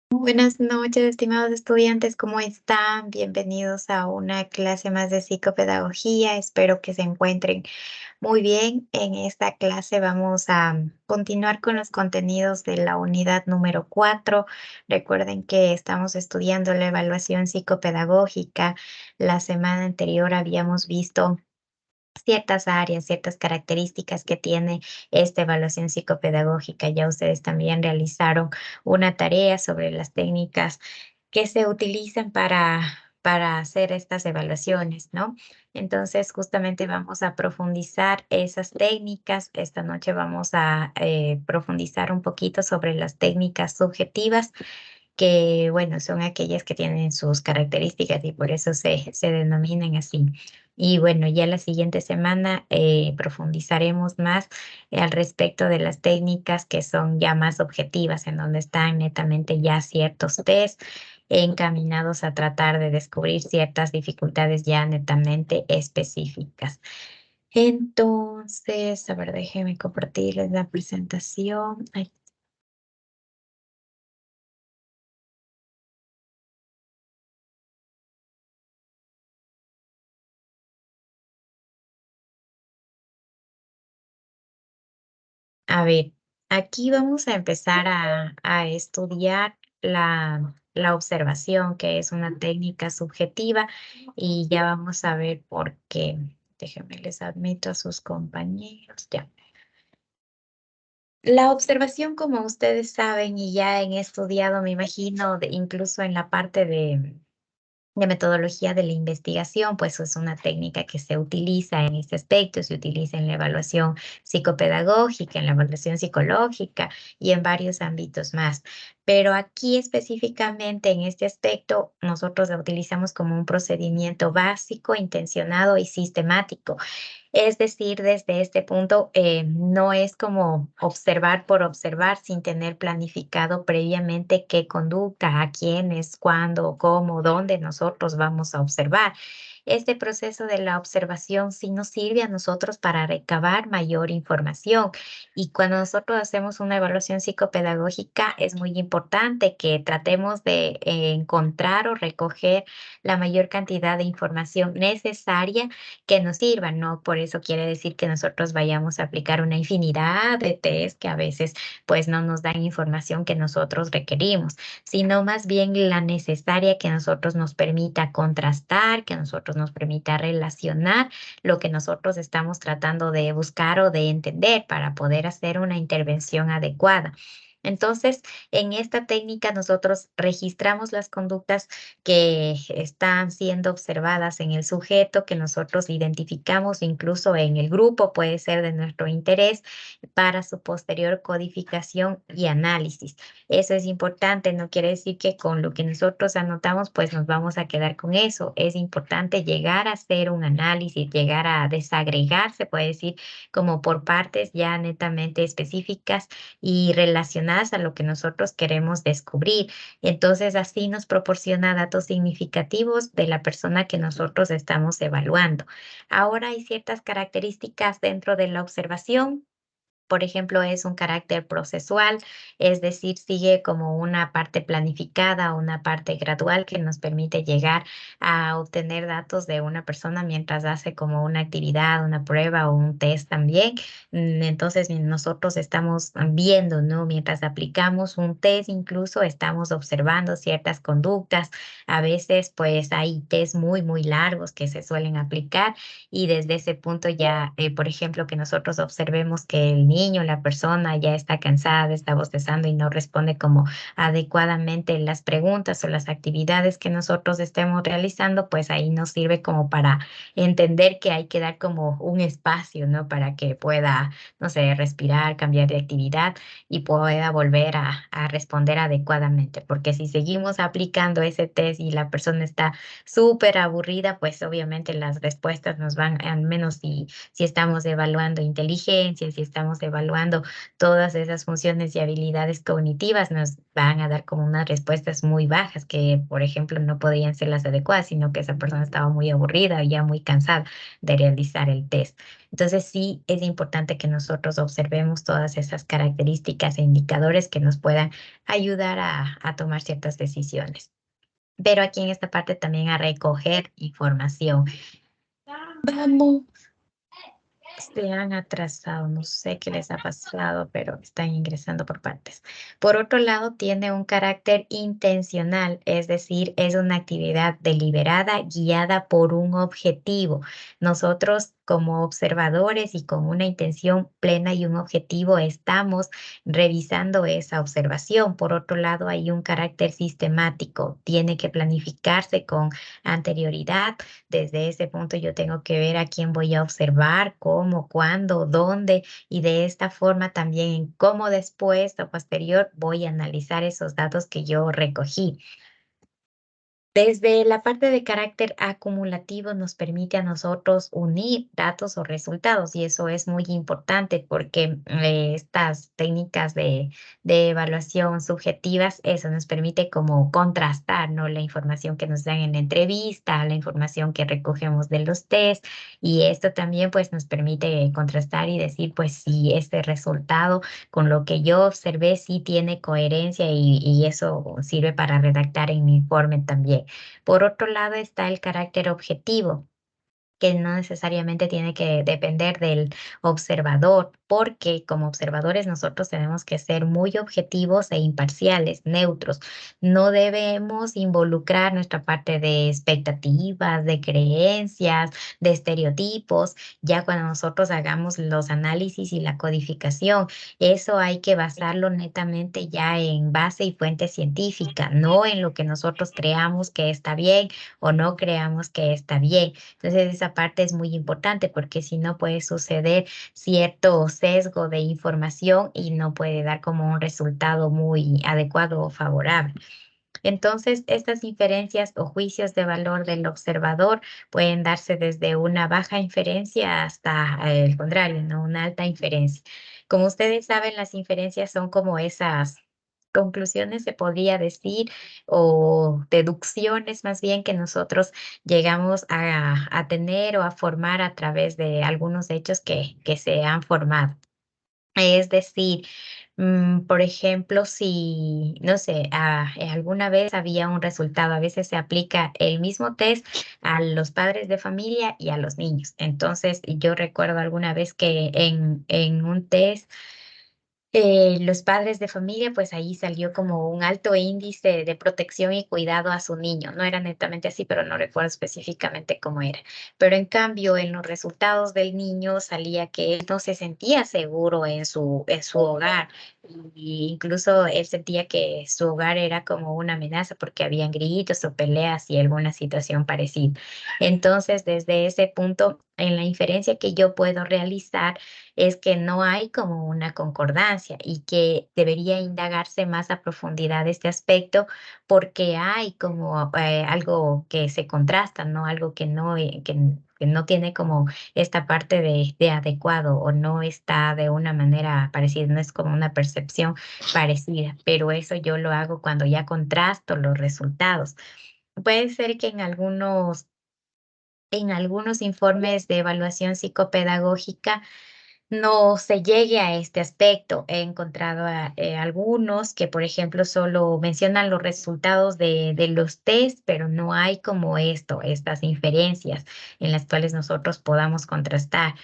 Buenas noches, estimados estudiantes, ¿cómo están? Bienvenidos a una clase más de psicopedagogía. Espero que se encuentren muy bien. En esta clase vamos a continuar con los contenidos de la unidad número 4. Recuerden que estamos estudiando la evaluación psicopedagógica. La semana anterior habíamos visto ciertas áreas, ciertas características que tiene esta evaluación psicopedagógica. Ya ustedes también realizaron una tarea sobre las técnicas que se utilizan para hacer estas evaluaciones, ¿no? Entonces, justamente vamos a profundizar esas técnicas. Esta noche vamos a profundizar un poquito sobre las técnicas subjetivas que, bueno, son aquellas que tienen sus características y por eso se denominan así. Y bueno, ya la siguiente semana profundizaremos más al respecto de las técnicas que son ya más objetivas, en donde están netamente ya ciertos test encaminados a tratar de descubrir ciertas dificultades ya netamente específicas. Entonces, a ver, déjenme compartirles la presentación. Ay, a ver, aquí vamos a empezar a estudiar la observación, que es una técnica subjetiva, y ya vamos a ver por qué. Déjenme les admito a sus compañeros, ya. La observación, como ustedes saben y ya han estudiado, me imagino, incluso en la parte de metodología de la investigación, pues es una técnica que se utiliza en este aspecto, se utiliza en la evaluación psicopedagógica, en la evaluación psicológica y en varios ámbitos más. Pero aquí específicamente en este aspecto, nosotros la utilizamos como un procedimiento básico, intencionado y sistemático. Es decir, desde este punto, no es como observar por observar sin tener planificado previamente qué conducta, a quiénes, cuándo, cómo, dónde nosotros vamos a observar. Este proceso de la observación sí nos sirve a nosotros para recabar mayor información. Y cuando nosotros hacemos una evaluación psicopedagógica, es muy importante que tratemos de encontrar o recoger la mayor cantidad de información necesaria que nos sirvan, ¿no? Por eso quiere decir que nosotros vayamos a aplicar una infinidad de test que a veces pues no nos dan información que nosotros requerimos, sino más bien la necesaria que nosotros nos permita contrastar, que nosotros nos permita relacionar lo que nosotros estamos tratando de buscar o de entender para poder hacer una intervención adecuada. Entonces, en esta técnica nosotros registramos las conductas que están siendo observadas en el sujeto, que nosotros identificamos incluso en el grupo, puede ser de nuestro interés, para su posterior codificación y análisis. Eso es importante, no quiere decir que con lo que nosotros anotamos, pues nos vamos a quedar con eso. Es importante llegar a hacer un análisis, llegar a desagregar, se puede decir, como por partes ya netamente específicas y relacionadas a lo que nosotros queremos descubrir. Entonces, así nos proporciona datos significativos de la persona que nosotros estamos evaluando. Ahora hay ciertas características dentro de la observación. Por ejemplo, es un carácter procesual, es decir, sigue como una parte planificada, una parte gradual que nos permite llegar a obtener datos de una persona mientras hace como una actividad, una prueba o un test también. Entonces, nosotros estamos viendo, ¿no? Mientras aplicamos un test, incluso estamos observando ciertas conductas. A veces, pues, hay test muy, muy largos que se suelen aplicar y desde ese punto ya, por ejemplo, que nosotros observemos que el niño, la persona ya está cansada, está bostezando y no responde como adecuadamente las preguntas o las actividades que nosotros estemos realizando, pues ahí nos sirve como para entender que hay que dar como un espacio, ¿no? Para que pueda, no sé, respirar, cambiar de actividad y pueda volver a responder adecuadamente. Porque si seguimos aplicando ese test y la persona está súper aburrida, pues obviamente las respuestas nos van, al menos si estamos evaluando inteligencia, si estamos evaluando todas esas funciones y habilidades cognitivas, nos van a dar como unas respuestas muy bajas que, por ejemplo, no podían ser las adecuadas, sino que esa persona estaba muy aburrida, ya muy cansada de realizar el test. Entonces, sí es importante que nosotros observemos todas esas características e indicadores que nos puedan ayudar a tomar ciertas decisiones. Pero aquí en esta parte también a recoger información. Vamos. Se han atrasado, no sé qué les ha pasado, pero están ingresando por partes. Por otro lado, tiene un carácter intencional, es decir, es una actividad deliberada guiada por un objetivo. Nosotros como observadores y con una intención plena y un objetivo estamos revisando esa observación. Por otro lado, hay un carácter sistemático, tiene que planificarse con anterioridad. Desde ese punto yo tengo que ver a quién voy a observar, cómo, cuándo, dónde, y de esta forma también en cómo después o posterior voy a analizar esos datos que yo recogí. Desde la parte de carácter acumulativo nos permite a nosotros unir datos o resultados y eso es muy importante porque estas técnicas de evaluación subjetivas, eso nos permite como contrastar, ¿no? La información que nos dan en la entrevista, la información que recogemos de los test y esto también pues nos permite contrastar y decir pues si este resultado con lo que yo observé sí tiene coherencia y eso sirve para redactar en mi informe también. Por otro lado está el carácter objetivo, que no necesariamente tiene que depender del observador, porque como observadores nosotros tenemos que ser muy objetivos e imparciales, neutros. No debemos involucrar nuestra parte de expectativas, de creencias, de estereotipos, ya cuando nosotros hagamos los análisis y la codificación. Eso hay que basarlo netamente ya en base y fuente científica, no en lo que nosotros creamos que está bien o no creamos que está bien. Entonces, esa parte es muy importante porque si no puede suceder cierto sesgo de información y no puede dar como un resultado muy adecuado o favorable. Entonces, estas inferencias o juicios de valor del observador pueden darse desde una baja inferencia hasta el contrario, ¿no? Una alta inferencia. Como ustedes saben, las inferencias son como esas conclusiones, se podría decir, o deducciones más bien que nosotros llegamos a tener o a formar a través de algunos hechos que se han formado. Es decir, por ejemplo, si, no sé, alguna vez había un resultado, a veces se aplica el mismo test a los padres de familia y a los niños. Entonces, yo recuerdo alguna vez que en un test los padres de familia, pues ahí salió como un alto índice de protección y cuidado a su niño. No era netamente así, pero no recuerdo específicamente cómo era. Pero en cambio, en los resultados del niño salía que él no se sentía seguro en su hogar. Y incluso él sentía que su hogar era como una amenaza porque habían gritos o peleas y alguna situación parecida. Entonces, desde ese punto, en la inferencia que yo puedo realizar, es que no hay como una concordancia y que debería indagarse más a profundidad este aspecto porque hay como algo que se contrasta, ¿no? Algo que no tiene como esta parte de adecuado o no está de una manera parecida, no es como una percepción parecida, pero eso yo lo hago cuando ya contrasto los resultados. Puede ser que en algunos informes de evaluación psicopedagógica no se llegue a este aspecto. He encontrado algunos que, por ejemplo, solo mencionan los resultados de los test, pero no hay como estas inferencias en las cuales nosotros podamos contrastar.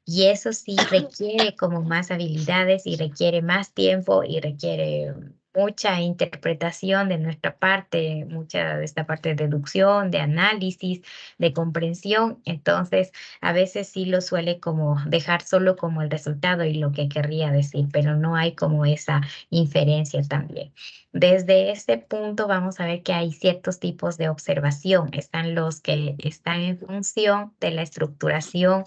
Y eso sí requiere como más habilidades y requiere más tiempo y requiere mucha interpretación de nuestra parte, mucha de esta parte de deducción, de análisis, de comprensión. Entonces, a veces sí lo suele como dejar solo como el resultado y lo que querría decir, pero no hay como esa inferencia también. Desde ese punto vamos a ver que hay ciertos tipos de observación. Están los que están en función de la estructuración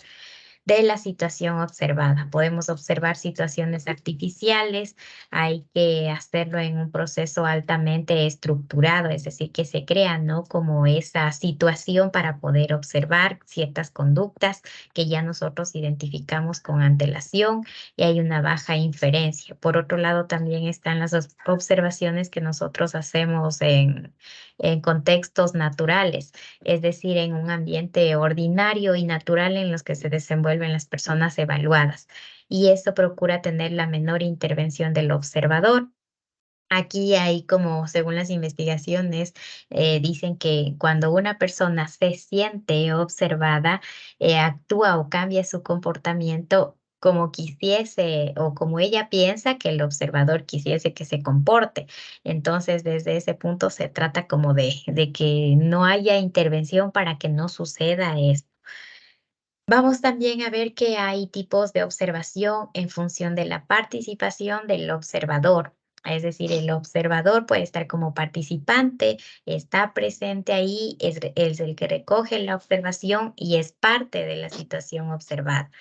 de la situación observada. Podemos observar situaciones artificiales, hay que hacerlo en un proceso altamente estructurado, es decir, que se crea, ¿no? Como esa situación para poder observar ciertas conductas que ya nosotros identificamos con antelación y hay una baja inferencia. Por otro lado, también están las observaciones que nosotros hacemos en contextos naturales, es decir, en un ambiente ordinario y natural en los que se desenvuelven las personas evaluadas. Y esto procura tener la menor intervención del observador. Aquí hay como, según las investigaciones, dicen que cuando una persona se siente observada, actúa o cambia su comportamiento como quisiese o como ella piensa que el observador quisiese que se comporte. Entonces, desde ese punto se trata como de que no haya intervención para que no suceda esto. Vamos también a ver que hay tipos de observación en función de la participación del observador. Es decir, el observador puede estar como participante, está presente ahí, es el que recoge la observación y es parte de la situación observada.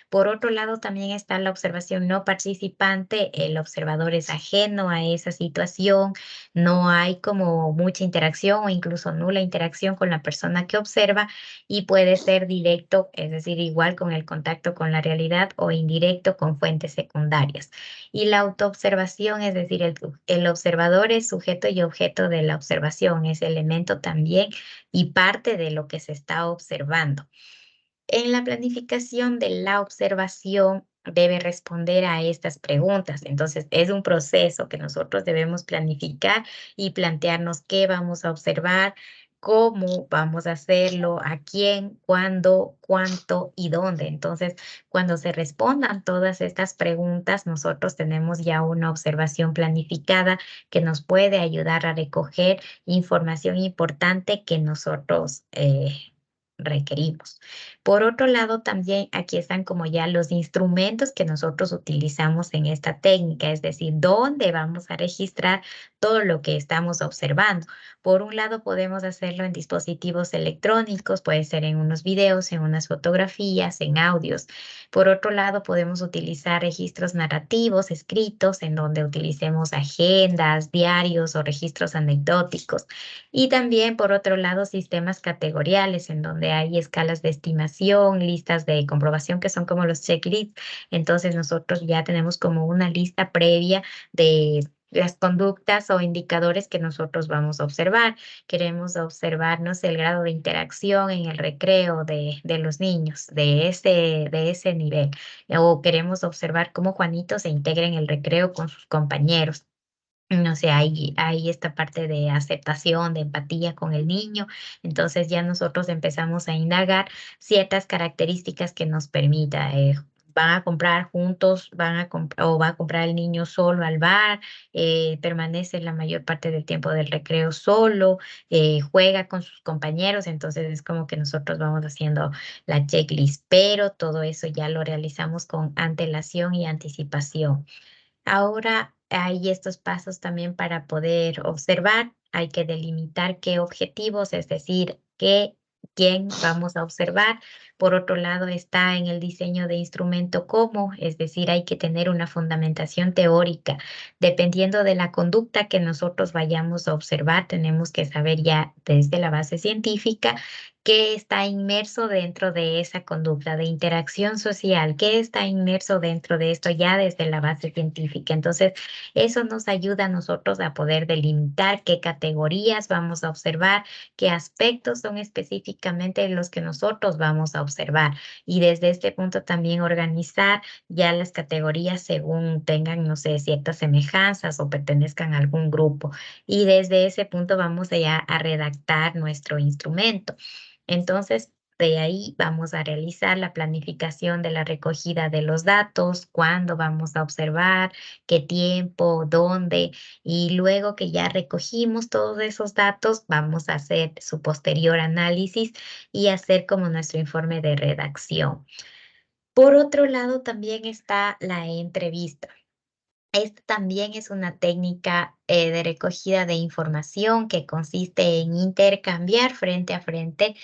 Por otro lado, también está la observación no participante, el observador es ajeno a esa situación, no hay como mucha interacción o incluso nula interacción con la persona que observa y puede ser directo, es decir, igual con el contacto con la realidad o indirecto con fuentes secundarias. Y la autoobservación, es decir, el observador es sujeto y objeto de la observación, es elemento también y parte de lo que se está observando. En la planificación de la observación debe responder a estas preguntas. Entonces, es un proceso que nosotros debemos planificar y plantearnos qué vamos a observar, cómo vamos a hacerlo, a quién, cuándo, cuánto y dónde. Entonces, cuando se respondan todas estas preguntas, nosotros tenemos ya una observación planificada que nos puede ayudar a recoger información importante que nosotros requerimos. Por otro lado, también aquí están como ya los instrumentos que nosotros utilizamos en esta técnica, es decir, dónde vamos a registrar todo lo que estamos observando. Por un lado, podemos hacerlo en dispositivos electrónicos, puede ser en unos videos, en unas fotografías, en audios. Por otro lado, podemos utilizar registros narrativos escritos en donde utilicemos agendas, diarios o registros anecdóticos. Y también, por otro lado, sistemas categoriales en donde hay escalas de estimación, listas de comprobación que son como los checklists. Entonces, nosotros ya tenemos como una lista previa de las conductas o indicadores que nosotros vamos a observar. Queremos observarnos el grado de interacción en el recreo de los niños, de ese nivel. O queremos observar cómo Juanito se integra en el recreo con sus compañeros. No sé, hay esta parte de aceptación, de empatía con el niño. Entonces ya nosotros empezamos a indagar ciertas características que nos permita, van a comprar juntos, o va a comprar el niño solo al bar, permanece la mayor parte del tiempo del recreo solo, juega con sus compañeros. Entonces es como que nosotros vamos haciendo la checklist, pero todo eso ya lo realizamos con antelación y anticipación. Ahora hay estos pasos también para poder observar. Hay que delimitar qué objetivos, es decir, quién vamos a observar. Por otro lado, está en el diseño de instrumento cómo, es decir, hay que tener una fundamentación teórica. Dependiendo de la conducta que nosotros vayamos a observar, tenemos que saber ya desde la base científica qué está inmerso dentro de esa conducta de interacción social, qué está inmerso dentro de esto ya desde la base científica. Entonces, eso nos ayuda a nosotros a poder delimitar qué categorías vamos a observar, qué aspectos son específicamente los que nosotros vamos a observar. Y desde este punto también organizar ya las categorías según tengan, no sé, ciertas semejanzas o pertenezcan a algún grupo. Y desde ese punto vamos ya a redactar nuestro instrumento. Entonces, de ahí vamos a realizar la planificación de la recogida de los datos, cuándo vamos a observar, qué tiempo, dónde, y luego que ya recogimos todos esos datos, vamos a hacer su posterior análisis y hacer como nuestro informe de redacción. Por otro lado, también está la entrevista. Esta también es una técnica de recogida de información que consiste en intercambiar frente a frente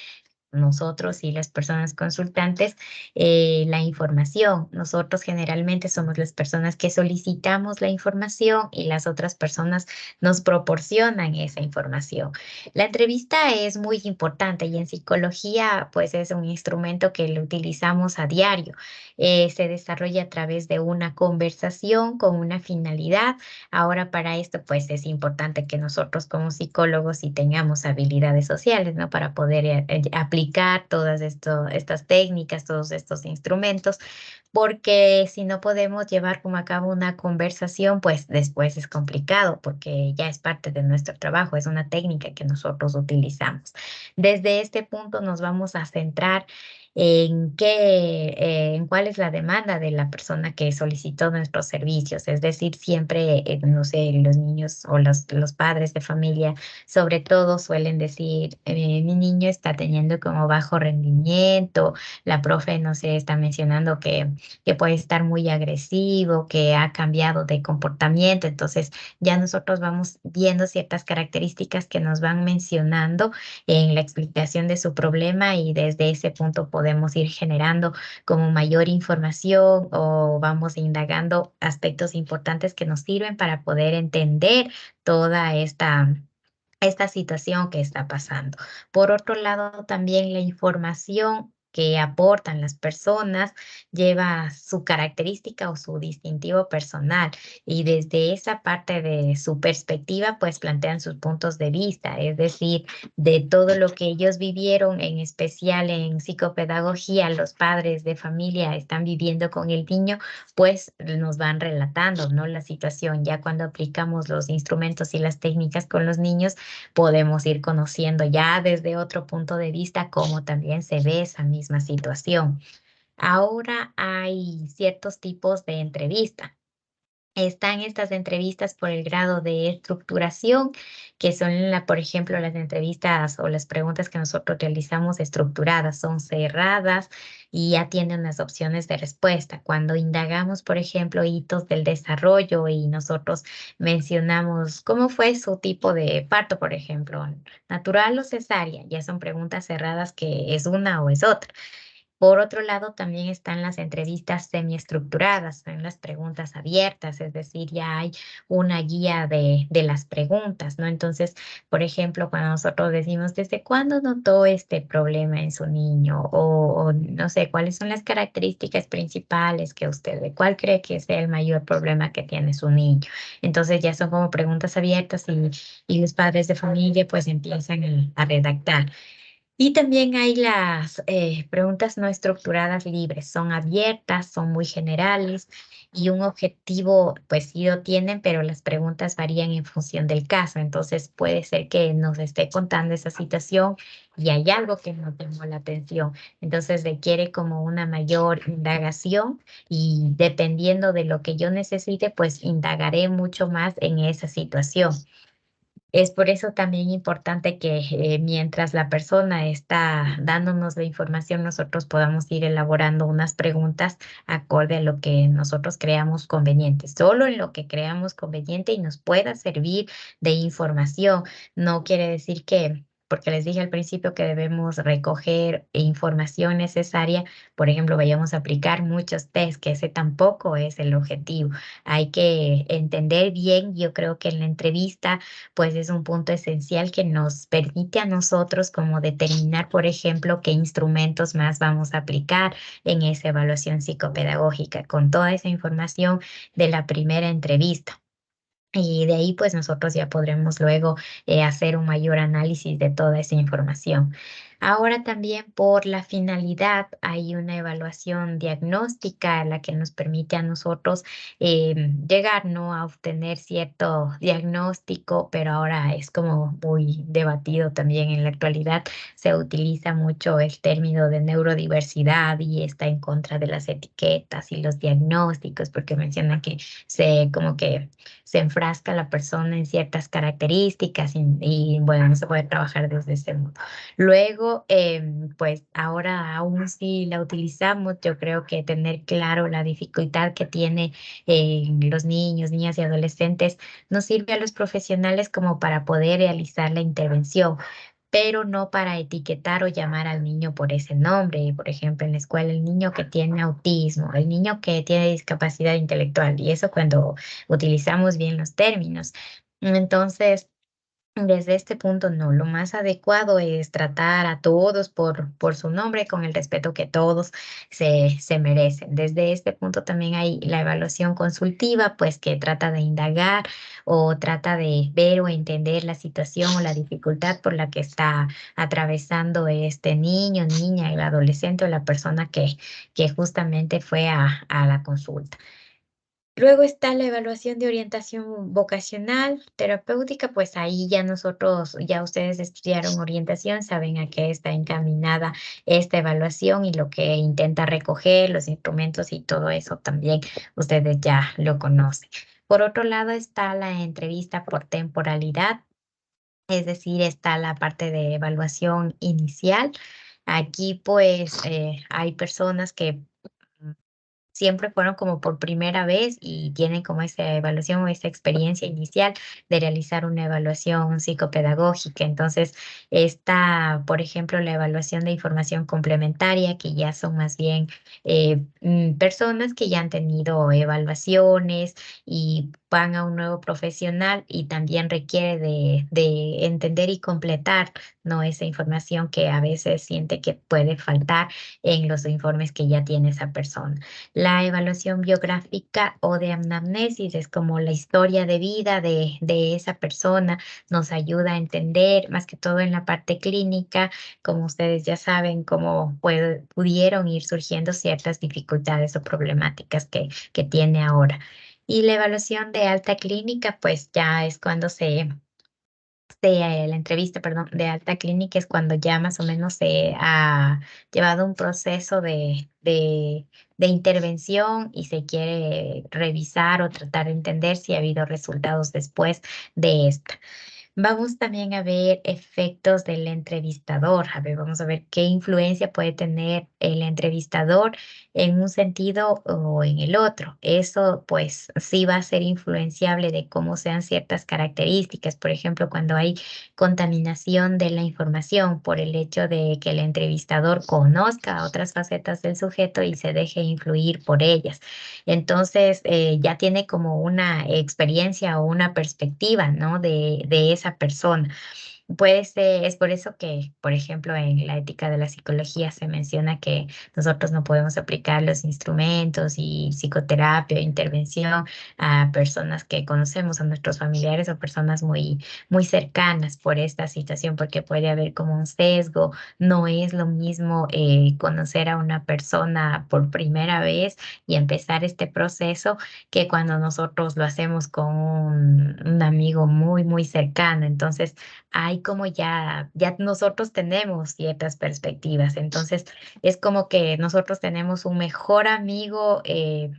nosotros y las personas consultantes, la información. Nosotros generalmente somos las personas que solicitamos la información y las otras personas nos proporcionan esa información. La entrevista es muy importante y en psicología, pues es un instrumento que lo utilizamos a diario. Se desarrolla a través de una conversación con una finalidad. Ahora para esto, pues es importante que nosotros como psicólogos sí tengamos habilidades sociales, ¿no? Para poder aplicar todas estas técnicas, todos estos instrumentos, porque si no podemos llevar como a cabo una conversación, pues después es complicado, porque ya es parte de nuestro trabajo, es una técnica que nosotros utilizamos. Desde este punto nos vamos a centrar en cuál es la demanda de la persona que solicitó nuestros servicios. Es decir, siempre, no sé, los niños o los padres de familia, sobre todo, suelen decir, mi niño está teniendo como bajo rendimiento, la profe, no sé, está mencionando que puede estar muy agresivo, que ha cambiado de comportamiento. Entonces, ya nosotros vamos viendo ciertas características que nos van mencionando en la explicación de su problema y desde ese punto podemos ir generando como mayor información o vamos indagando aspectos importantes que nos sirven para poder entender toda esta situación que está pasando. Por otro lado, también la información que aportan las personas lleva su característica o su distintivo personal y desde esa parte de su perspectiva, pues plantean sus puntos de vista, es decir, de todo lo que ellos vivieron, en especial en psicopedagogía, los padres de familia están viviendo con el niño, pues nos van relatando, ¿no? La situación. Ya cuando aplicamos los instrumentos y las técnicas con los niños, podemos ir conociendo ya desde otro punto de vista cómo también se ve esa misma situación. Ahora hay ciertos tipos de entrevista. Están estas entrevistas por el grado de estructuración, que son, por ejemplo, las entrevistas o las preguntas que nosotros realizamos estructuradas, son cerradas y ya tienen las opciones de respuesta. Cuando indagamos, por ejemplo, hitos del desarrollo y nosotros mencionamos cómo fue su tipo de parto, por ejemplo, natural o cesárea, ya son preguntas cerradas que es una o es otra. Por otro lado, también están las entrevistas semiestructuradas, son las preguntas abiertas, es decir, ya hay una guía de las preguntas, ¿no? Entonces, por ejemplo, cuando nosotros decimos, ¿desde cuándo notó este problema en su niño? O no sé, ¿cuáles son las características principales que usted ve? ¿Cuál cree que es el mayor problema que tiene su niño? Entonces, ya son como preguntas abiertas y los padres de familia pues empiezan a redactar. Y también hay las preguntas no estructuradas libres, son abiertas, son muy generales y un objetivo, pues sí lo tienen, pero las preguntas varían en función del caso. Entonces puede ser que nos esté contando esa situación y hay algo que no tengo la atención. Entonces requiere como una mayor indagación y dependiendo de lo que yo necesite, pues indagaré mucho más en esa situación. Es por eso también importante que mientras la persona está dándonos la información, nosotros podamos ir elaborando unas preguntas acorde a lo que nosotros creamos conveniente, solo en lo que creamos conveniente y nos pueda servir de información. No quiere decir que, porque les dije al principio que debemos recoger información necesaria, por ejemplo, vayamos a aplicar muchos test, que ese tampoco es el objetivo. Hay que entender bien, yo creo que en la entrevista pues es un punto esencial que nos permite a nosotros como determinar, por ejemplo, qué instrumentos más vamos a aplicar en esa evaluación psicopedagógica, con toda esa información de la primera entrevista. Y de ahí, pues nosotros ya podremos luego hacer un mayor análisis de toda esa información. Ahora también por la finalidad hay una evaluación diagnóstica la que nos permite a nosotros llegar, ¿no? A obtener cierto diagnóstico, pero ahora es como muy debatido también en la actualidad. Se utiliza mucho el término de neurodiversidad y está en contra de las etiquetas y los diagnósticos porque mencionan que como que se enfrasca la persona en ciertas características y, bueno, no se puede trabajar desde ese modo. Luego, pues ahora aún si la utilizamos, yo creo que tener claro la dificultad que tiene los niños, niñas y adolescentes nos sirve a los profesionales como para poder realizar la intervención. pero no para etiquetar o llamar al niño por ese nombre. Por ejemplo, en la escuela, el niño que tiene autismo, el niño que tiene discapacidad intelectual, y eso cuando utilizamos bien los términos. Entonces, desde este punto, no, lo más adecuado es tratar a todos por su nombre, con el respeto que todos se merecen. Desde este punto también hay la evaluación consultiva, pues que trata de indagar o trata de ver o entender la situación o la dificultad por la que está atravesando este niño, niña, el adolescente o la persona que justamente fue a la consulta. Luego está la evaluación de orientación vocacional, terapéutica, pues ahí ya nosotros, ya ustedes estudiaron orientación, saben a qué está encaminada esta evaluación y lo que intenta recoger, los instrumentos y todo eso también ustedes ya lo conocen. Por otro lado está la entrevista por temporalidad, es decir, está la parte de evaluación inicial. Aquí pues hay personas que siempre fueron como por primera vez y tienen como esa evaluación o esa experiencia inicial de realizar una evaluación psicopedagógica. Entonces, está, por ejemplo, la evaluación de información complementaria, que ya son más bien personas que ya han tenido evaluaciones y van a un nuevo profesional y también requiere de entender y completar, ¿no? Esa información que a veces siente que puede faltar en los informes que ya tiene esa persona. La evaluación biográfica o de anamnesis es como la historia de vida de esa persona, nos ayuda a entender, más que todo en la parte clínica, como ustedes ya saben, cómo pudieron ir surgiendo ciertas dificultades o problemáticas que tiene ahora. Y la evaluación de alta clínica, pues ya es cuando la entrevista, perdón, de alta clínica es cuando ya más o menos se ha llevado un proceso de intervención y se quiere revisar o tratar de entender si ha habido resultados después de esta. Vamos también a ver efectos del entrevistador. A ver, vamos a ver qué influencia puede tener el entrevistador en un sentido o en el otro. Eso, pues, sí va a ser influenciable de cómo sean ciertas características. Por ejemplo, cuando hay contaminación de la información por el hecho de que el entrevistador conozca otras facetas del sujeto y se deje influir por ellas. Entonces, ya tiene como una experiencia o una perspectiva, ¿no? De esa persona. Puede ser, es por eso que, por ejemplo, en la ética de la psicología se menciona que nosotros no podemos aplicar los instrumentos y psicoterapia o intervención a personas que conocemos, a nuestros familiares o personas muy cercanas por esta situación, porque puede haber como un sesgo. No es lo mismo conocer a una persona por primera vez y empezar este proceso que cuando nosotros lo hacemos con un amigo muy cercano. Entonces, hay como ya nosotros tenemos ciertas perspectivas, entonces es como que nosotros tenemos un mejor amigo,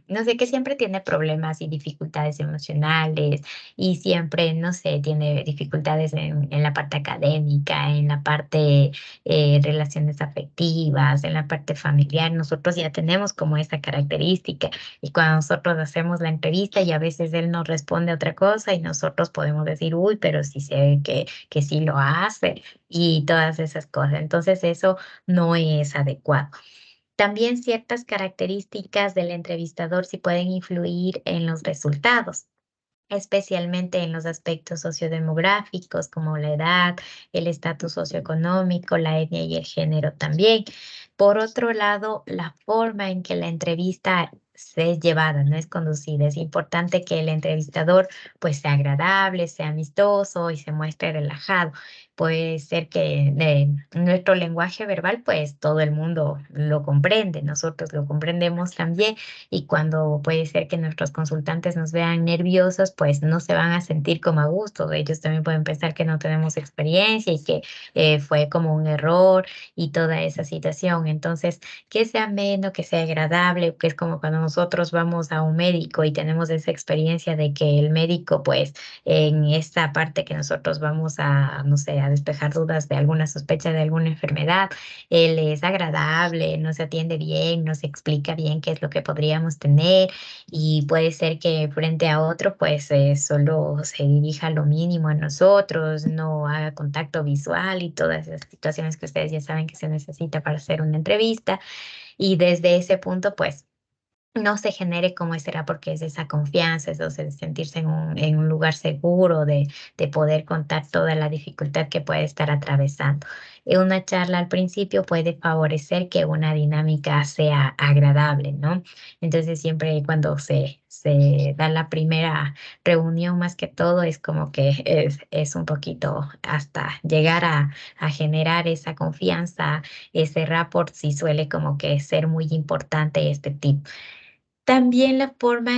no sé, que siempre tiene problemas y dificultades emocionales y siempre, no sé, tiene dificultades en la parte académica, en la parte relaciones afectivas, en la parte familiar. Nosotros ya tenemos como esa característica y cuando nosotros hacemos la entrevista y a veces él nos responde otra cosa y nosotros podemos decir, uy, pero sí se ve que sí lo hace y todas esas cosas. Entonces eso no es adecuado. También ciertas características del entrevistador sí pueden influir en los resultados, especialmente en los aspectos sociodemográficos como la edad, el estatus socioeconómico, la etnia y el género también. Por otro lado, la forma en que la entrevista es llevada, no es conducida. Es importante que el entrevistador pues sea agradable, sea amistoso y se muestre relajado. Puede ser que nuestro lenguaje verbal pues todo el mundo lo comprende, nosotros lo comprendemos también y cuando puede ser que nuestros consultantes nos vean nerviosos, pues no se van a sentir como a gusto. Ellos también pueden pensar que no tenemos experiencia y que fue como un error y toda esa situación. Entonces, que sea ameno, que sea agradable, que es como cuando nosotros vamos a un médico y tenemos esa experiencia de que el médico, pues, en esta parte que nosotros vamos a, no sé, para despejar dudas de alguna sospecha de alguna enfermedad. Él es agradable, nos atiende bien, nos explica bien qué es lo que podríamos tener y puede ser que frente a otro, pues solo se dirija lo mínimo a nosotros, no haga contacto visual y todas esas situaciones que ustedes ya saben que se necesita para hacer una entrevista. Y desde ese punto, pues no se genere como será porque es esa confianza, eso de sentirse en un lugar seguro, de poder contar toda la dificultad que puede estar atravesando. Una charla al principio puede favorecer que una dinámica sea agradable, ¿no? Entonces, siempre cuando se da la primera reunión, más que todo, es como que es un poquito hasta llegar a generar esa confianza, ese rapport, sí suele como que ser muy importante este tipo. También la forma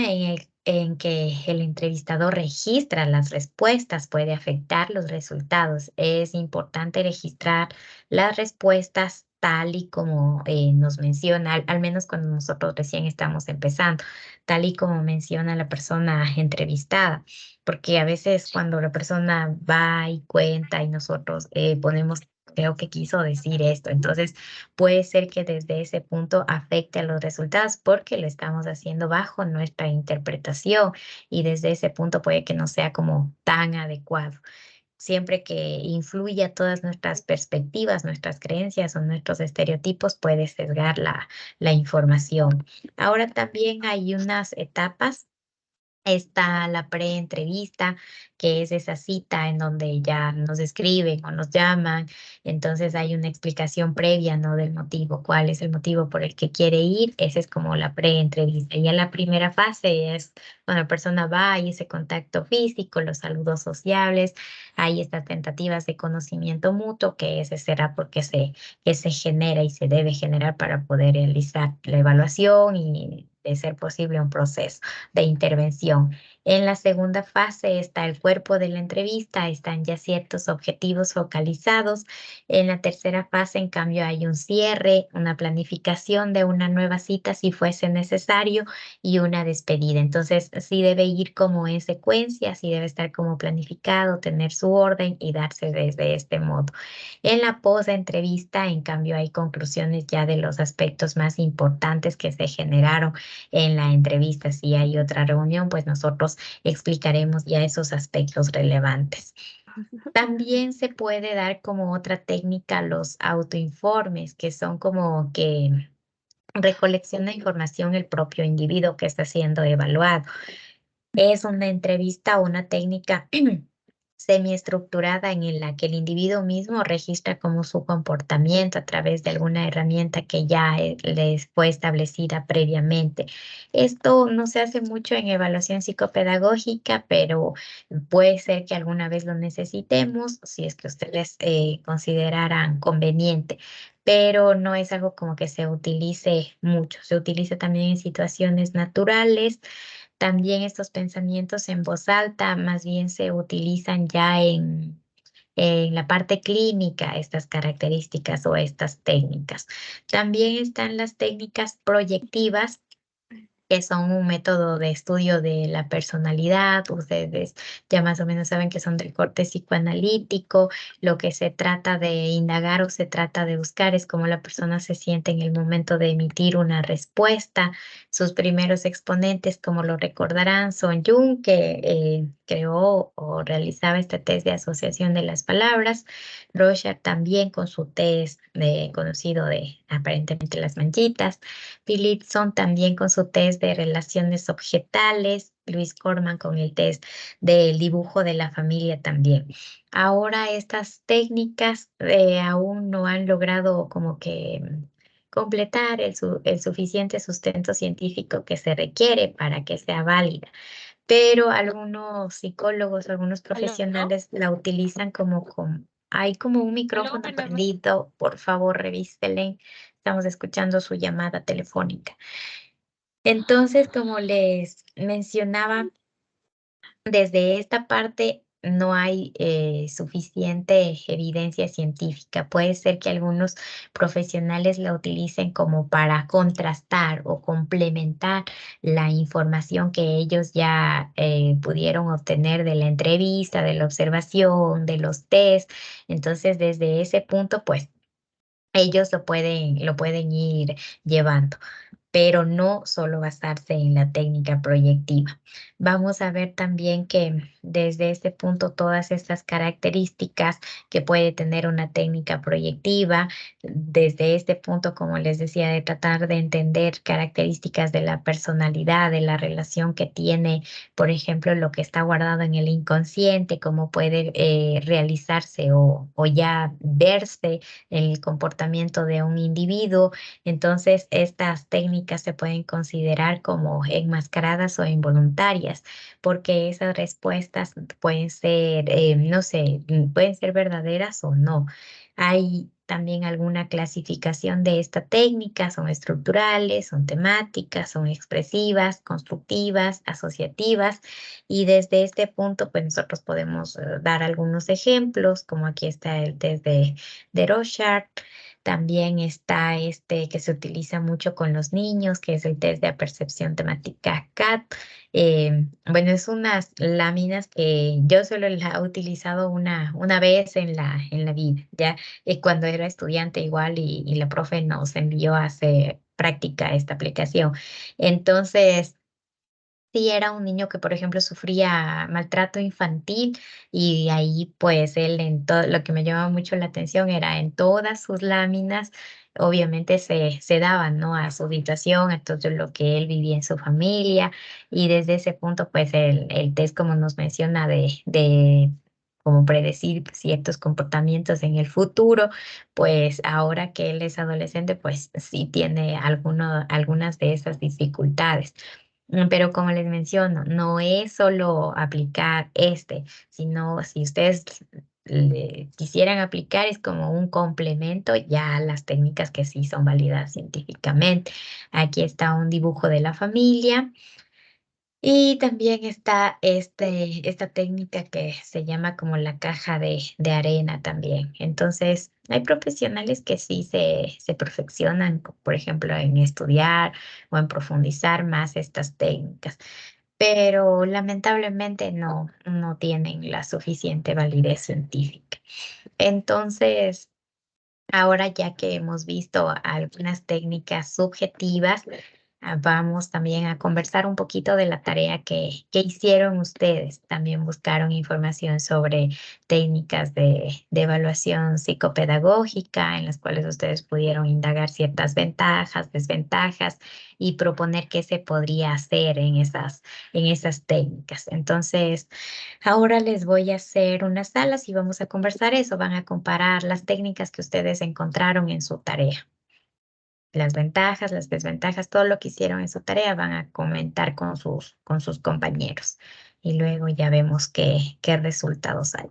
en que el entrevistador registra las respuestas puede afectar los resultados. Es importante registrar las respuestas tal y como nos menciona, al menos cuando nosotros recién estamos empezando, tal y como menciona la persona entrevistada, porque a veces cuando la persona va y cuenta y nosotros ponemos, creo que quiso decir esto, entonces puede ser que desde ese punto afecte a los resultados porque lo estamos haciendo bajo nuestra interpretación y desde ese punto puede que no sea como tan adecuado. Siempre que influya todas nuestras perspectivas, nuestras creencias o nuestros estereotipos, puede sesgar la información. Ahora también hay unas etapas. Está la preentrevista, que es esa cita en donde ya nos escriben o nos llaman. Entonces hay una explicación previa, ¿no? Del motivo, cuál es el motivo por el que quiere ir. Esa es como la preentrevista. Y en la primera fase es cuando la persona va, hay ese contacto físico, los saludos sociables, hay estas tentativas de conocimiento mutuo, que ese será porque que se genera y se debe generar para poder realizar la evaluación y de ser posible un proceso de intervención. En la segunda fase está el cuerpo de la entrevista, están ya ciertos objetivos focalizados. En la tercera fase, en cambio, hay un cierre, una planificación de una nueva cita si fuese necesario y una despedida. Entonces, sí debe ir como en secuencia, sí debe estar como planificado, tener su orden y darse desde este modo. En la post-entrevista, en cambio, hay conclusiones ya de los aspectos más importantes que se generaron en la entrevista. Si hay otra reunión, pues nosotros explicaremos ya esos aspectos relevantes. También se puede dar como otra técnica los autoinformes, que son como que recolecciona información el propio individuo que está siendo evaluado. Es una entrevista o una técnica semiestructurada en la que el individuo mismo registra como su comportamiento a través de alguna herramienta que ya les fue establecida previamente. Esto no se hace mucho en evaluación psicopedagógica, pero puede ser que alguna vez lo necesitemos si es que ustedes consideraran conveniente. Pero no es algo como que se utilice mucho, se utiliza también en situaciones naturales. También estos pensamientos en voz alta más bien se utilizan ya en la parte clínica, estas características o estas técnicas. También están las técnicas proyectivas, que son un método de estudio de la personalidad. Ustedes ya más o menos saben que son del corte psicoanalítico. Lo que se trata de indagar o se trata de buscar es cómo la persona se siente en el momento de emitir una respuesta. Sus primeros exponentes, como lo recordarán, son Jung, que creó o realizaba este test de asociación de las palabras. Rorschach también con su test conocido de aparentemente las manchitas. Philipson también con su test de relaciones objetales, Luis Corman con el test del dibujo de la familia también. Ahora estas técnicas aún no han logrado como que completar el suficiente sustento científico que se requiere para que sea válida, pero algunos psicólogos, algunos ¿Aló? profesionales la utilizan hay como un ¿Aló? micrófono Bueno, prendido, por favor, revísele. Estamos escuchando su llamada telefónica. Entonces, como les mencionaba, desde esta parte no hay suficiente evidencia científica. Puede ser que algunos profesionales la utilicen como para contrastar o complementar la información que ellos ya pudieron obtener de la entrevista, de la observación, de los test. Entonces, desde ese punto, pues ellos lo pueden ir llevando, pero no solo basarse en la técnica proyectiva. Vamos a ver también que desde este punto todas estas características que puede tener una técnica proyectiva, desde este punto, como les decía, de tratar de entender características de la personalidad, de la relación que tiene, por ejemplo, lo que está guardado en el inconsciente, cómo puede realizarse o ya verse el comportamiento de un individuo. Entonces, estas técnicas se pueden considerar como enmascaradas o involuntarias, porque esas respuestas pueden ser, no sé, pueden ser verdaderas o no. Hay también alguna clasificación de esta técnica, son estructurales, son temáticas, son expresivas, constructivas, asociativas, y desde este punto, pues nosotros podemos dar algunos ejemplos, como aquí está el test de Rorschach. También está este que se utiliza mucho con los niños, que es el test de percepción temática CAT. Bueno, es unas láminas que yo solo la he utilizado una vez en la vida, ya cuando era estudiante igual y la profe nos envió a hacer práctica esta aplicación. Entonces, sí, era un niño que, por ejemplo, sufría maltrato infantil y ahí, pues, él en todo lo que me llamaba mucho la atención era en todas sus láminas, obviamente se daban, ¿no?, a su situación, a todo lo que él vivía en su familia, y desde ese punto, pues, el test, como nos menciona, de como predecir ciertos comportamientos en el futuro, pues, ahora que él es adolescente, pues, sí tiene algunas de esas dificultades. Pero como les menciono, no es solo aplicar sino si ustedes le quisieran aplicar, es como un complemento ya a las técnicas que sí son válidas científicamente. Aquí está un dibujo de la familia y también está esta técnica que se llama como la caja de arena también. Entonces, hay profesionales que sí se perfeccionan, por ejemplo, en estudiar o en profundizar más estas técnicas, pero lamentablemente no tienen la suficiente validez científica. Entonces, ahora ya que hemos visto algunas técnicas subjetivas, vamos también a conversar un poquito de la tarea que hicieron ustedes. También buscaron información sobre técnicas de evaluación psicopedagógica en las cuales ustedes pudieron indagar ciertas ventajas, desventajas y proponer qué se podría hacer en esas técnicas. Entonces, ahora les voy a hacer unas salas y vamos a conversar eso. Van a comparar las técnicas que ustedes encontraron en su tarea. Las ventajas, las desventajas, todo lo que hicieron en su tarea van a comentar con sus compañeros. Y luego ya vemos qué resultados hay.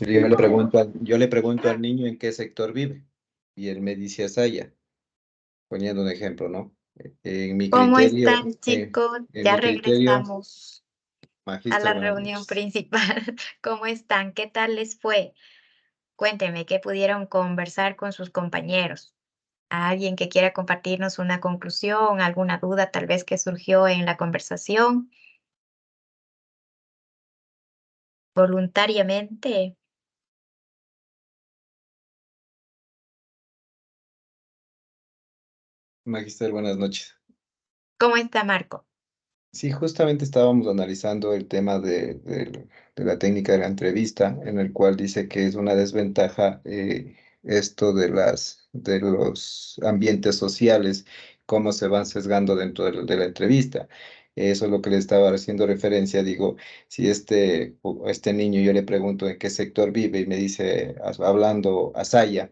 Yo le pregunto al niño en qué sector vive y él me dice Asaya, poniendo un ejemplo, ¿no? En mi ¿Cómo criterio, están, chicos? en Ya mi criterio, regresamos a magíster, la buenas reunión noches. principal. ¿Cómo están? ¿Qué tal les fue? Cuéntenme, ¿qué pudieron conversar con sus compañeros? ¿Alguien que quiera compartirnos una conclusión, alguna duda tal vez que surgió en la conversación? Voluntariamente. Magister, buenas noches. ¿Cómo está Marco? Sí, justamente estábamos analizando el tema de la técnica de la entrevista, en el cual dice que es una desventaja esto de los ambientes sociales, cómo se van sesgando dentro de la entrevista. Eso es lo que le estaba haciendo referencia. Digo, si este niño yo le pregunto en qué sector vive y me dice, hablando Asaya,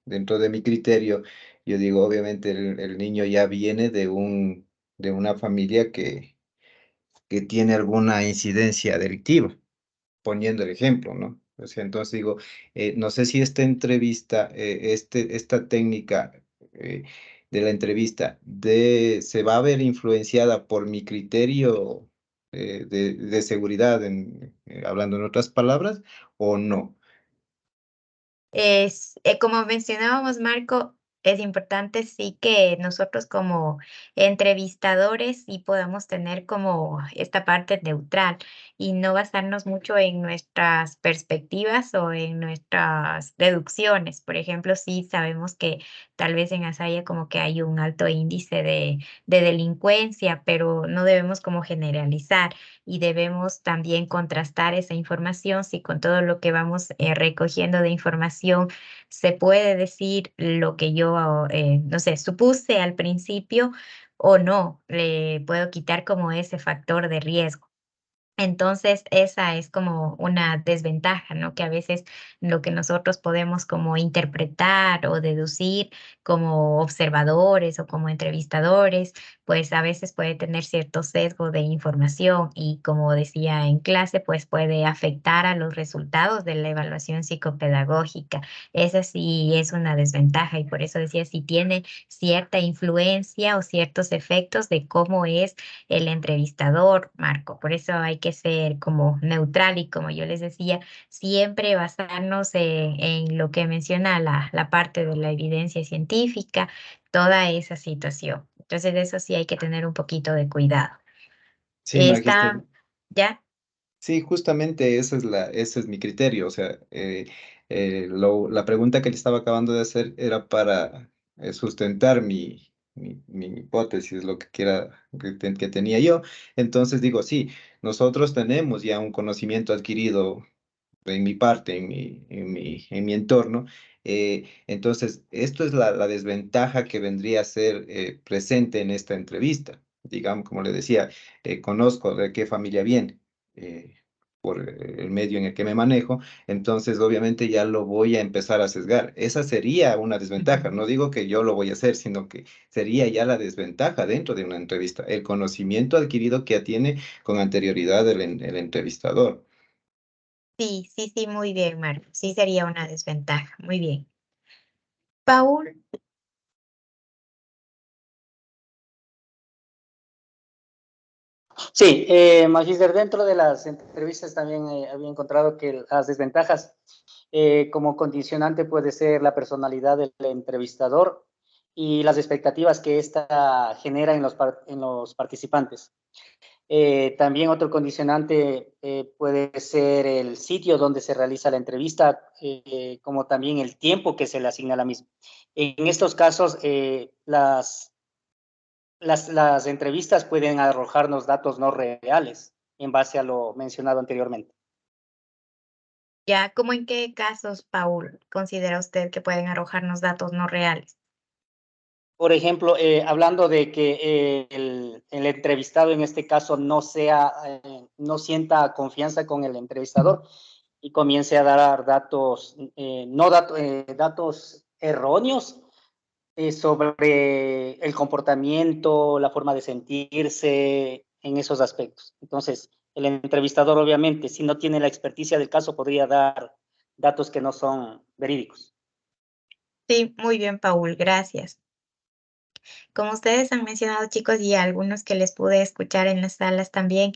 dentro de mi criterio, yo digo, obviamente el niño ya viene de una familia que tiene alguna incidencia delictiva, poniendo el ejemplo, ¿no? O sea, entonces digo, no sé si esta entrevista, esta técnica eh, de la entrevista se va a ver influenciada por mi criterio de seguridad, hablando en otras palabras, o no. Como mencionábamos, Marco, es importante sí que nosotros como entrevistadores sí podamos tener como esta parte neutral y no basarnos mucho en nuestras perspectivas o en nuestras deducciones. Por ejemplo, sí sabemos que tal vez en Asaya como que hay un alto índice de delincuencia, pero no debemos como generalizar y debemos también contrastar esa información si con todo lo que vamos recogiendo de información se puede decir lo que yo, no sé, supuse al principio o no, le puedo quitar como ese factor de riesgo. Entonces, esa es como una desventaja, ¿no? Que a veces lo que nosotros podemos como interpretar o deducir como observadores o como entrevistadores, pues a veces puede tener cierto sesgo de información y como decía en clase, pues puede afectar a los resultados de la evaluación psicopedagógica. Esa sí es una desventaja y por eso decía si tiene cierta influencia o ciertos efectos de cómo es el entrevistador, Marco. Por eso hay que ser como neutral y como yo les decía, siempre basarnos en lo que menciona la parte de la evidencia científica, toda esa situación. Entonces, de eso sí hay que tener un poquito de cuidado. Sí, magíster. Está, ¿ya? Sí, justamente ese es mi criterio. O sea, la pregunta que le estaba acabando de hacer era para sustentar mi hipótesis, lo que que tenía yo. Entonces digo, sí, nosotros tenemos ya un conocimiento adquirido en mi parte, en mi entorno. Entonces, esto es la desventaja que vendría a ser presente en esta entrevista. Digamos, como le decía, conozco de qué familia viene, por el medio en el que me manejo, entonces obviamente ya lo voy a empezar a sesgar. Esa sería una desventaja. No digo que yo lo voy a hacer, sino que sería ya la desventaja dentro de una entrevista, el conocimiento adquirido que ya tiene con anterioridad el entrevistador. Sí, sí, sí, muy bien, Marco. Sí sería una desventaja. Muy bien. Paul, Sí, Magíster, dentro de las entrevistas también había encontrado que las desventajas como condicionante puede ser la personalidad del entrevistador y las expectativas que ésta genera en los participantes. También otro condicionante puede ser el sitio donde se realiza la entrevista, como también el tiempo que se le asigna a la misma. En estos casos, las entrevistas pueden arrojarnos datos no reales en base a lo mencionado anteriormente. ya, ¿cómo en qué casos, Paul, considera usted que pueden arrojarnos datos no reales? Por ejemplo, hablando de que el entrevistado en este caso no sienta confianza con el entrevistador y comience a dar datos, datos erróneos sobre el comportamiento, la forma de sentirse en esos aspectos. Entonces, el entrevistador, obviamente, si no tiene la experticia del caso, podría dar datos que no son verídicos. Sí, muy bien, Paul, gracias. Como ustedes han mencionado, chicos, y algunos que les pude escuchar en las salas también,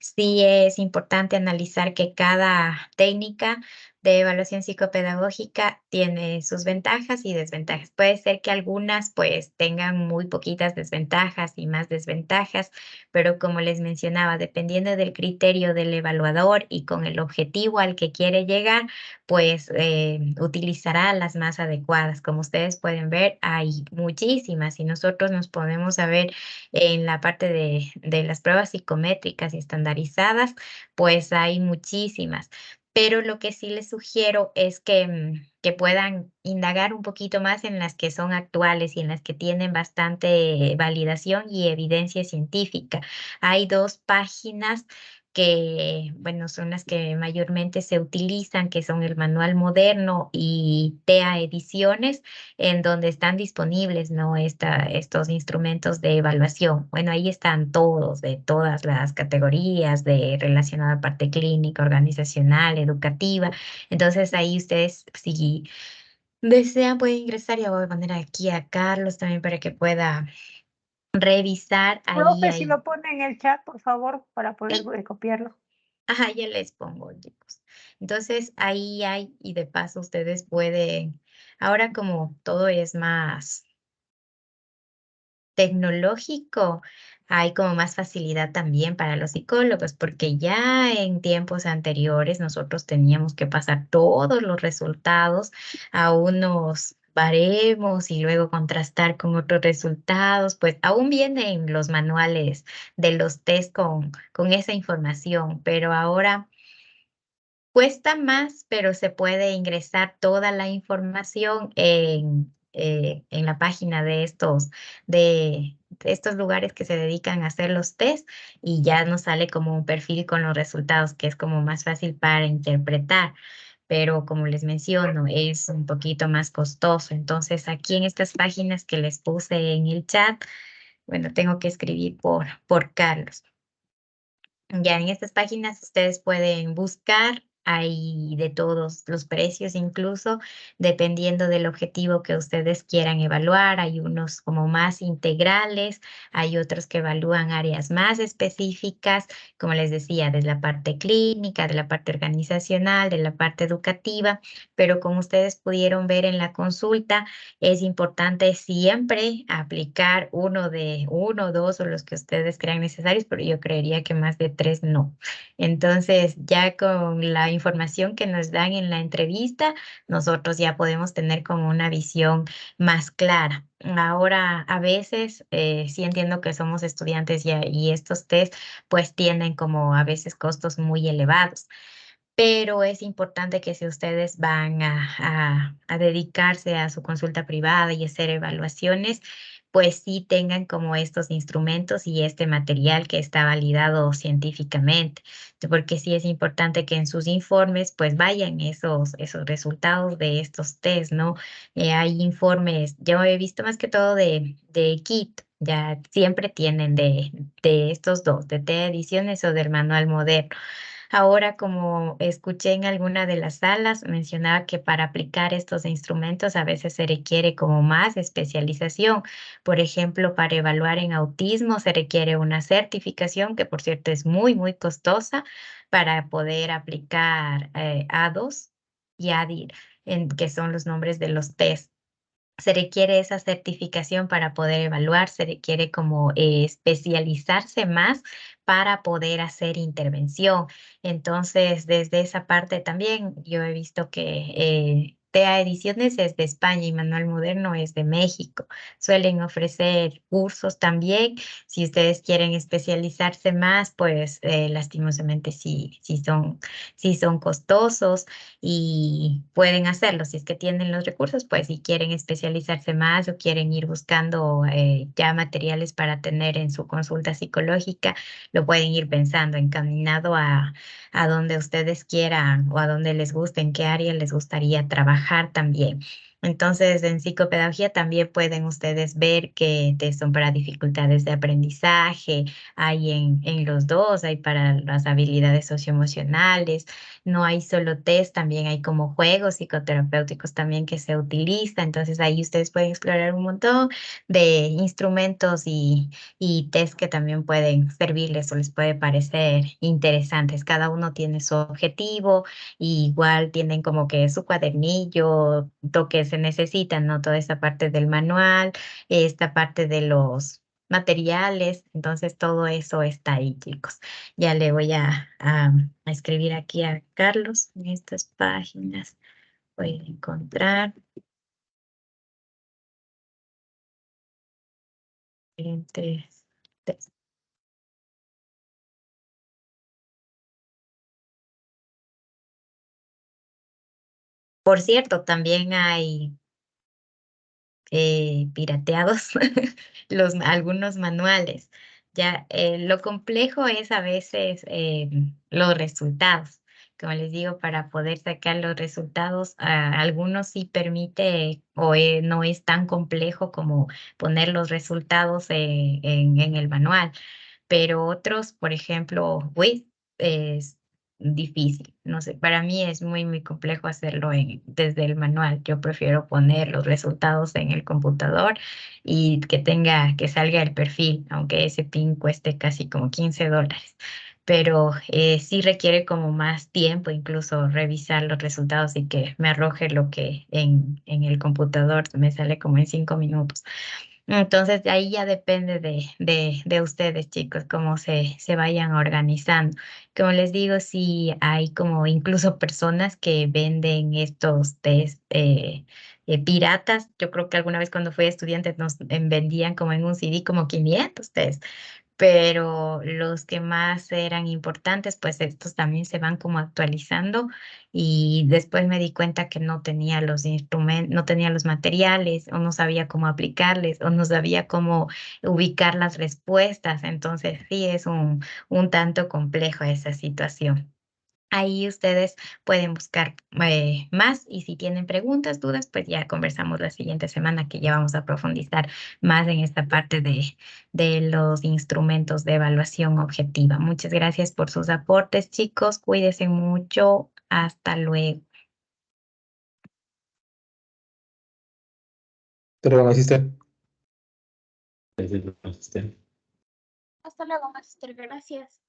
sí es importante analizar que cada técnica de evaluación psicopedagógica tiene sus ventajas y desventajas. Puede ser que algunas pues tengan muy poquitas desventajas y más desventajas, pero como les mencionaba, dependiendo del criterio del evaluador y con el objetivo al que quiere llegar, pues utilizará las más adecuadas. Como ustedes pueden ver, hay muchísimas y nosotros nos ponemos a ver en la parte de las pruebas psicométricas y estandarizadas, pues hay muchísimas. Pero lo que sí les sugiero es que puedan indagar un poquito más en las que son actuales y en las que tienen bastante validación y evidencia científica. Hay 2 páginas que, bueno, son las que mayormente se utilizan, que son el Manual Moderno y TEA Ediciones, en donde están disponibles, ¿no? Estos instrumentos de evaluación. Bueno, ahí están todos, de todas las categorías, de relacionada a parte clínica, organizacional, educativa. Entonces, ahí ustedes, si desean, pueden ingresar. Ya voy a poner aquí a Carlos también para que pueda revisar. Profe, si Ahí. lo pone en el chat, por favor, para poder Sí. copiarlo. Ajá, ya les pongo, chicos. Entonces, ahí hay, y de paso ustedes pueden, ahora como todo es más tecnológico, hay como más facilidad también para los psicólogos, porque ya en tiempos anteriores nosotros teníamos que pasar todos los resultados a unos baremos y luego contrastar con otros resultados, pues aún vienen los manuales de los test con esa información, pero ahora cuesta más, pero se puede ingresar toda la información en la página de estos lugares que se dedican a hacer los test y ya nos sale como un perfil con los resultados, que es como más fácil para interpretar. Pero como les menciono, es un poquito más costoso. Entonces, aquí en estas páginas que les puse en el chat, bueno, tengo que escribir por Carlos. Ya en estas páginas ustedes pueden buscar, hay de todos los precios, incluso dependiendo del objetivo que ustedes quieran evaluar. Hay unos como más integrales, hay otros que evalúan áreas más específicas, como les decía, de la parte clínica, de la parte organizacional, de la parte educativa, pero como ustedes pudieron ver en la consulta, es importante siempre aplicar uno, dos o los que ustedes crean necesarios, pero yo creería que más de 3 no. Entonces, ya con la información que nos dan en la entrevista, nosotros ya podemos tener como una visión más clara. Ahora, a veces, sí entiendo que somos estudiantes ya y estos test pues tienen como a veces costos muy elevados, pero es importante que si ustedes van a dedicarse a su consulta privada y hacer evaluaciones, pues sí tengan como estos instrumentos y este material que está validado científicamente, porque sí es importante que en sus informes pues vayan esos resultados de estos test, ¿no? Hay informes, yo he visto más que todo de KIT, ya siempre tienen de estos dos, de T ediciones o del manual moderno. Ahora, como escuché en alguna de las salas, mencionaba que para aplicar estos instrumentos a veces se requiere como más especialización. Por ejemplo, para evaluar en autismo se requiere una certificación que, por cierto, es muy, muy costosa para poder aplicar A2 y ADIR, que son los nombres de los test. Se requiere esa certificación para poder evaluar, se requiere como especializarse más para poder hacer intervención. Entonces, desde esa parte también yo he visto que TEA Ediciones es de España y Manual Moderno es de México. Suelen ofrecer cursos también. Si ustedes quieren especializarse más, pues lastimosamente sí son costosos y pueden hacerlo. Si es que tienen los recursos, pues si quieren especializarse más o quieren ir buscando ya materiales para tener en su consulta psicológica, lo pueden ir pensando encaminado a donde ustedes quieran o a donde les guste, en qué área les gustaría trabajar también. Entonces, en psicopedagogía también pueden ustedes ver que son para dificultades de aprendizaje, hay en los dos, hay para las habilidades socioemocionales, no hay solo test, también hay como juegos psicoterapéuticos también que se utiliza, entonces ahí ustedes pueden explorar un montón de instrumentos y test que también pueden servirles o les puede parecer interesantes. Cada uno tiene su objetivo, y igual tienen como que su cuadernillo, lo que se necesita, ¿no? Toda esa parte del manual, esta parte de los materiales, entonces todo eso está ahí, chicos. Ya le voy a escribir aquí a Carlos en estas páginas. Voy a encontrar entre... Por cierto, también hay pirateados algunos manuales. Ya, lo complejo es a veces los resultados. Como les digo, para poder sacar los resultados, algunos sí permite o no es tan complejo como poner los resultados en el manual, pero otros, por ejemplo, Wiz es difícil. No sé, para mí es muy, muy complejo hacerlo desde el manual. Yo prefiero poner los resultados en el computador y que salga el perfil, aunque ese pin cueste casi como $15. Pero sí requiere como más tiempo, incluso revisar los resultados y que me arroje lo que en el computador me sale como en 5 minutos. Entonces, de ahí ya depende de ustedes, chicos, cómo se vayan organizando. Como les digo, sí hay como incluso personas que venden estos test piratas. Yo creo que alguna vez cuando fui estudiante nos vendían como en un CD como 500 test, pero los que más eran importantes, pues estos también se van como actualizando y después me di cuenta que no tenía los instrumentos, no tenía los materiales o no sabía cómo aplicarles o no sabía cómo ubicar las respuestas, entonces sí es un tanto complejo esa situación. Ahí ustedes pueden buscar más y si tienen preguntas, dudas, pues ya conversamos la siguiente semana que ya vamos a profundizar más en esta parte de los instrumentos de evaluación objetiva. Muchas gracias por sus aportes, chicos. Cuídense mucho. Hasta luego. Pero no existe. Sí, no existe. Hasta luego, Master. Gracias.